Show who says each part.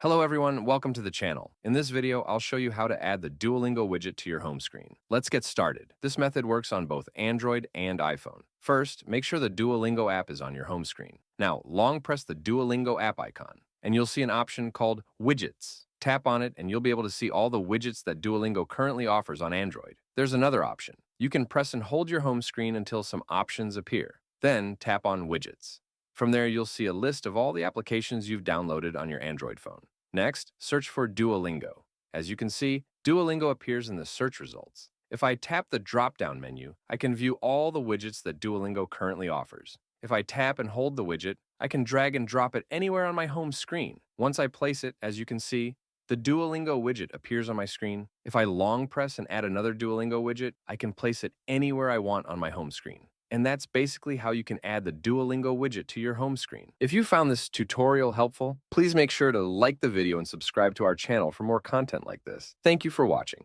Speaker 1: Hello everyone, welcome to the channel. In this video, I'll show you how to add the Duolingo widget to your home screen. Let's get started. This method works on both Android and iPhone. First, make sure the Duolingo app is on your home screen. Now, long press the Duolingo app icon, and you'll see an option called Widgets. Tap on it, and you'll be able to see all the widgets that Duolingo currently offers on Android. There's another option. You can press and hold your home screen until some options appear. Then, tap on Widgets. From there, you'll see a list of all the applications you've downloaded on your Android phone. Next, search for Duolingo. As you can see, Duolingo appears in the search results. If I tap the drop-down menu, I can view all the widgets that Duolingo currently offers. If I tap and hold the widget, I can drag and drop it anywhere on my home screen. Once I place it, as you can see, the Duolingo widget appears on my screen. If I long press and add another Duolingo widget, I can place it anywhere I want on my home screen. And that's basically how you can add the Duolingo widget to your home screen. If you found this tutorial helpful, please make sure to like the video and subscribe to our channel for more content like this. Thank you for watching.